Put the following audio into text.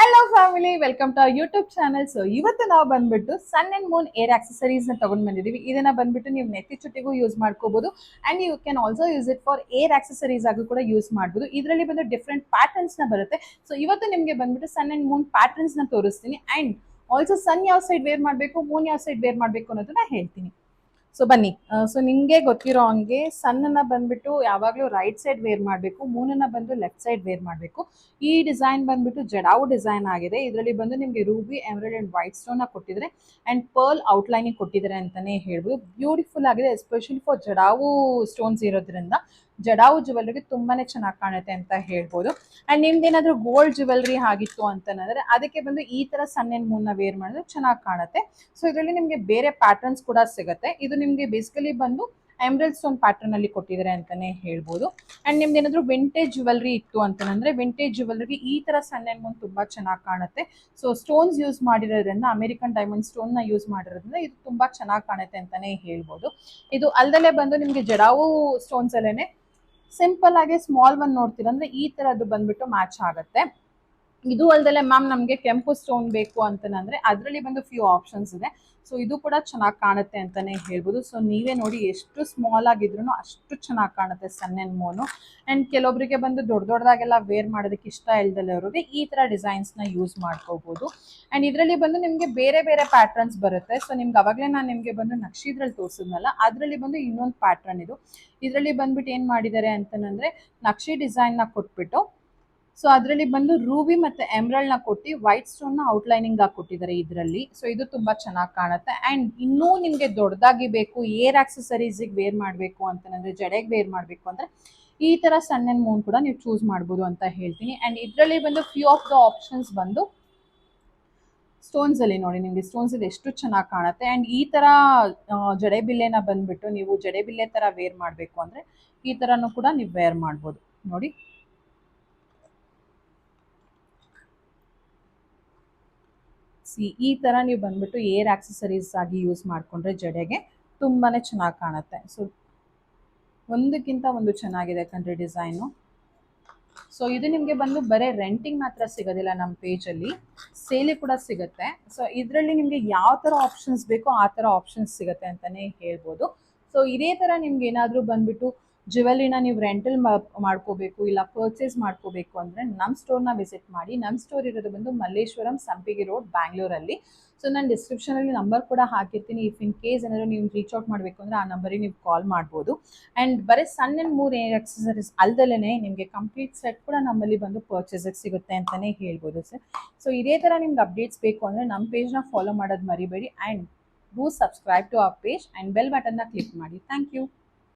Hello family, welcome to our YouTube channel. So ಇವತ್ತು ನಾವು ಬಂದ್ಬಿಟ್ಟು sun and moon hair accessories ನ ತಗೊಂಡ್ ಬಂದಿದೀವಿ. ಇದನ್ನ ಬಂದ್ಬಿಟ್ಟು ನೀವು ನೆತ್ತಿ ಚುಟ್ಟಿಗೂ ಯೂಸ್ ಮಾಡ್ಕೋಬಹುದು and you can also use it for hair accessories ಆಗೂ ಕೂಡ ಯೂಸ್ ಮಾಡಬಹುದು. ಇದರಲ್ಲಿ ಬಂದು ಡಿಫ್ರೆಂಟ್ ಪ್ಯಾಟರ್ನ್ಸ್ ನ ಬರುತ್ತೆ. ಸೊ ಇವತ್ತು ನಿಮಗೆ ಬಂದ್ಬಿಟ್ಟು ಸನ್ ಅಂಡ್ ಮೂನ್ ಪ್ಯಾಟರ್ನ್ಸ್ ನ ತೋರಿಸ್ತೀನಿ ಅಂಡ್ ಆಲ್ಸೋ ಸನ್ ಯಾವ ಸೈಡ್ ವೇರ್ ಮಾಡಬೇಕು, ಮೂನ್ ಯಾವ ಸೈಡ್ ವೇರ್ ಮಾಡಬೇಕು ಅನ್ನೋದನ್ನ ಹೇಳ್ತೀನಿ. ಸೊ ಬನ್ನಿ. ಸೊ ನಿಮ್ಗೆ ಗೊತ್ತಿರೋ ಹಂಗೆ ಸನ್ನ ಬಂದ್ಬಿಟ್ಟು ಯಾವಾಗಲೂ ರೈಟ್ ಸೈಡ್ ವೇರ್ ಮಾಡಬೇಕು, ಮೂನನ್ನ ಬಂದು ಲೆಫ್ಟ್ ಸೈಡ್ ವೇರ್ ಮಾಡಬೇಕು. ಈ ಡಿಸೈನ್ ಬಂದ್ಬಿಟ್ಟು ಜಡಾವು ಡಿಸೈನ್ ಆಗಿದೆ. ಇದರಲ್ಲಿ ಬಂದು ನಿಮಗೆ Ruby, emerald and white stone ಕೊಟ್ಟಿದ್ರೆ ಅಂಡ್ ಪರ್ಲ್ ಔಟ್ಲೈನಿಂಗ್ ಕೊಟ್ಟಿದ್ದಾರೆ ಅಂತಾನೆ ಹೇಳ್ಬೋದು. ಬ್ಯೂಟಿಫುಲ್ ಆಗಿದೆ, ಎಸ್ಪೆಷಲಿ ಫಾರ್ ಜಡಾವು ಸ್ಟೋನ್ಸ್ ಇರೋದ್ರಿಂದ ಜಡಾವು ಜುವೆಲ್ರಿಗೆ ತುಂಬಾನೇ ಚೆನ್ನಾಗಿ ಕಾಣುತ್ತೆ ಅಂತ ಹೇಳ್ಬೋದು. ಅಂಡ್ ನಿಮ್ದೇನಾದ್ರೂ ಗೋಲ್ಡ್ ಜುವೆಲ್ರಿ ಆಗಿತ್ತು ಅಂತಂದ್ರೆ ಅದಕ್ಕೆ ಬಂದು ಈ ತರ ಸನ್ ಅಂಡ್ ಮೂನ್ ನ ವೇರ್ ಮಾಡಿದ್ರೆ ಚೆನ್ನಾಗಿ ಕಾಣುತ್ತೆ. ಸೊ ಇದರಲ್ಲಿ ನಿಮಗೆ ಬೇರೆ ಪ್ಯಾಟರ್ನ್ಸ್ ಕೂಡ ಸಿಗುತ್ತೆ. ಇದು ನಿಮಗೆ ಬೇಸಿಕಲಿ ಬಂದು ಎಮ್ರಲ್ಡ್ ಸ್ಟೋನ್ ಪ್ಯಾಟರ್ನ್ ಅಲ್ಲಿ ಕೊಟ್ಟಿದ್ದಾರೆ ಅಂತಾನೆ ಹೇಳ್ಬೋದು. ಅಂಡ್ ನಿಮ್ದು ಏನಾದ್ರು ವಿಂಟೇಜ್ ಜುವೆಲ್ರಿ ಇತ್ತು ಅಂತಂದ್ರೆ ವಿಂಟೇಜ್ ಜುವೆಲ್ರಿಗೆ ಈ ತರ ಸನ್ ಅಂಡ್ ಮೂನ್ ತುಂಬಾ ಚೆನ್ನಾಗಿ ಕಾಣುತ್ತೆ. ಸೊ ಸ್ಟೋನ್ಸ್ ಯೂಸ್ ಮಾಡಿರೋದ್ರಿಂದ, ಅಮೆರಿಕನ್ ಡೈಮಂಡ್ ಸ್ಟೋನ್ ನ ಯೂಸ್ ಮಾಡಿರೋದ್ರಿಂದ ಇದು ತುಂಬಾ ಚೆನ್ನಾಗಿ ಕಾಣುತ್ತೆ ಅಂತಾನೆ ಹೇಳ್ಬೋದು. ಇದು ಅಲ್ದಲ್ಲೇ ಬಂದು ನಿಮ್ಗೆ ಜಡಾವು ಸ್ಟೋನ್ಸ್ ಅಲ್ಲೇನೆ ಸಿಂಪಲ್ ಆಗಿ ಸ್ಮಾಲ್ ಒನ್ ನೋಡ್ತೀರ ಅಂದ್ರೆ ಈ ತರದ್ದು ಬಂದ್ಬಿಟ್ಟು ಮ್ಯಾಚ್ ಆಗುತ್ತೆ. ಇದು ಅಲ್ದಲೆ ಮ್ಯಾಮ್ ನಮಗೆ ಕೆಂಪು ಸ್ಟೋನ್ ಬೇಕು ಅಂತಂದ್ರೆ ಅದರಲ್ಲಿ ಬಂದು ಫ್ಯೂ ಆಪ್ಷನ್ಸ್ ಇದೆ. ಸೊ ಇದು ಕೂಡ ಚೆನ್ನಾಗಿ ಕಾಣುತ್ತೆ ಅಂತಾನೆ ಹೇಳ್ಬೋದು. ಸೊ ನೀವೇ ನೋಡಿ, ಎಷ್ಟು ಸ್ಮಾಲ್ ಆಗಿದ್ರು ಅಷ್ಟು ಚೆನ್ನಾಗಿ ಕಾಣುತ್ತೆ ಸನ್ ಅಂಡ್ ಮೂನು. ಅಂಡ್ ಕೆಲವೊಬ್ಬರಿಗೆ ಬಂದು ದೊಡ್ಡ ದೊಡ್ಡದಾಗೆಲ್ಲ ವೇರ್ ಮಾಡೋದಕ್ಕೆ ಇಷ್ಟ ಇಲ್ದಲೆ ಅವರಿಗೆ ಈ ತರ ಡಿಸೈನ್ಸ್ ನ ಯೂಸ್ ಮಾಡ್ಕೋಬಹುದು. ಅಂಡ್ ಇದರಲ್ಲಿ ಬಂದು ನಿಮ್ಗೆ ಬೇರೆ ಬೇರೆ ಪ್ಯಾಟರ್ನ್ಸ್ ಬರುತ್ತೆ. ಸೊ ನಿಮ್ಗೆ ಅವಾಗಲೇ ನಾನು ನಿಮ್ಗೆ ಬಂದು ನಕ್ಷಿದ್ರಲ್ಲಿ ತೋರಿಸಿದ್ನಲ್ಲ, ಅದರಲ್ಲಿ ಬಂದು ಇನ್ನೊಂದು ಪ್ಯಾಟರ್ನ್ ಇದು. ಇದರಲ್ಲಿ ಬಂದ್ಬಿಟ್ಟು ಏನ್ ಮಾಡಿದ್ದಾರೆ ಅಂತಂದ್ರೆ ನಕ್ಷಿ ಡಿಸೈನ್ ನ ಕೊಟ್ಬಿಟ್ಟು, ಸೊ ಅದರಲ್ಲಿ ಬಂದು ರೂಬಿ ಮತ್ತೆ ಎಮ್ರಲ್ಡ್ ನ ಕೊಟ್ಟು ವೈಟ್ ಸ್ಟೋನ್ ನ ಔಟ್ಲೈನಿಂಗ್ ಆಗಿ ಕೊಟ್ಟಿದ್ದಾರೆ ಇದರಲ್ಲಿ. ಸೊ ಇದು ತುಂಬಾ ಚೆನ್ನಾಗಿ ಕಾಣುತ್ತೆ. ಅಂಡ್ ಇನ್ನೂ ನಿಮ್ಗೆ ದೊಡ್ಡದಾಗಿ ಬೇಕು, ಏರ್ ಆಕ್ಸೆಸರೀಸ್ ವೇರ್ ಮಾಡಬೇಕು ಅಂತಂದ್ರೆ, ಜಡೆಗೆ ವೇರ್ ಮಾಡಬೇಕು ಅಂದ್ರೆ ಈ ತರ ಸನ್ ಅಂಡ್ ಮೂನ್ ಕೂಡ ನೀವು ಚೂಸ್ ಮಾಡ್ಬೋದು ಅಂತ ಹೇಳ್ತೀನಿ. ಅಂಡ್ ಇದರಲ್ಲಿ ಬಂದು ಫ್ಯೂ ಆಫ್ ದ ಆಪ್ಷನ್ಸ್ ಬಂದು ಸ್ಟೋನ್ಸ್ ಅಲ್ಲಿ ನೋಡಿ, ನಿಮ್ಗೆ ಸ್ಟೋನ್ಸ್ ಇದು ಎಷ್ಟು ಚೆನ್ನಾಗಿ ಕಾಣುತ್ತೆ. ಅಂಡ್ ಈ ತರ ಜಡೆ ಬಿಲ್ಲೆನ ಬಂದ್ಬಿಟ್ಟು ನೀವು ಜಡೆ ಬಿಲ್ಲೆ ತರ ವೇರ್ ಮಾಡಬೇಕು ಅಂದ್ರೆ ಈ ತರನು ಕೂಡ ನೀವು ವೇರ್ ಮಾಡ್ಬೋದು. ನೋಡಿ, ಈ ತರ ನೀವು ಬಂದ್ಬಿಟ್ಟು ಏರ್ ಆಕ್ಸೆಸರೀಸ್ ಆಗಿ ಯೂಸ್ ಮಾಡ್ಕೊಂಡ್ರೆ ಜಡೆಗೆ ತುಂಬಾನೇ ಚೆನ್ನಾಗಿ ಕಾಣುತ್ತೆ. ಸೊ ಒಂದಕ್ಕಿಂತ ಒಂದು ಚೆನ್ನಾಗಿದೆ ಕಣ್ರಿ ಡಿಸೈನು. ಸೊ ಇದು ನಿಮಗೆ ಬಂದು ಬರೀ ರೆಂಟಿಂಗ್ ಮಾತ್ರ ಸಿಗೋದಿಲ್ಲ, ನಮ್ಮ ಪೇಜಲ್ಲಿ ಸೇಲಿ ಕೂಡ ಸಿಗುತ್ತೆ. ಸೊ ಇದರಲ್ಲಿ ನಿಮಗೆ ಯಾವ ಥರ ಆಪ್ಷನ್ಸ್ ಬೇಕೋ ಆ ಥರ ಆಪ್ಷನ್ಸ್ ಸಿಗುತ್ತೆ ಅಂತಲೇ ಹೇಳ್ಬೋದು. ಸೊ ಇದೇ ಥರ ನಿಮ್ಗೆ ಏನಾದರೂ ಬಂದುಬಿಟ್ಟು ಜ್ಯುವೆಲ್ರಿನ ನೀವು ರೆಂಟಲ್ ಮಾಡ್ಕೋಬೇಕು, ಇಲ್ಲ ಪರ್ಚೇಸ್ ಮಾಡ್ಕೋಬೇಕು ಅಂದರೆ ನಮ್ಮ ಸ್ಟೋರ್ನ ವಿಸಿಟ್ ಮಾಡಿ. ನಮ್ಮ ಸ್ಟೋರ್ ಇರೋದು ಬಂದು ಮಲ್ಲೇಶ್ವರಂ, ಸಂಪಿಗೆ ರೋಡ್, ಬ್ಯಾಂಗ್ಳೂರಲ್ಲಿ. ಸೊ ನಾನು ಡಿಸ್ಕ್ರಿಪ್ಷನಲ್ಲಿ ನಂಬರ್ ಕೂಡ ಹಾಕಿರ್ತೀನಿ. ಇಫ್ ಇನ್ ಕೇಸ್ ಏನಾದರೂ ನೀವು ರೀಚ್ ಔಟ್ ಮಾಡಬೇಕು ಅಂದರೆ ಆ ನಂಬರಿಗೆ ನೀವು ಕಾಲ್ ಮಾಡ್ಬೋದು. ಆ್ಯಂಡ್ ಬರೀ ಸನ್ ಅಂಡ್ ಮೂನ್ ಏರ್ ಆಕ್ಸೆಸರೀಸ್ ಅಲ್ದಲೇ ನಿಮಗೆ ಕಂಪ್ಲೀಟ್ ಸೆಟ್ ಕೂಡ ನಮ್ಮಲ್ಲಿ ಬಂದು ಪರ್ಚೇಸಿಗೆ ಸಿಗುತ್ತೆ ಅಂತಲೇ ಹೇಳ್ಬೋದು ಸರ್. ಸೊ ಇದೇ ಥರ ನಿಮ್ಗೆ ಅಪ್ಡೇಟ್ಸ್ ಬೇಕು ಅಂದರೆ ನಮ್ಮ ಪೇಜ್ನ ಫಾಲೋ ಮಾಡೋದು ಮರಿಬೇಡಿ. And do subscribe to our page and bell ಬಟನ್ನ ಕ್ಲಿಕ್ ಮಾಡಿ. Thank you.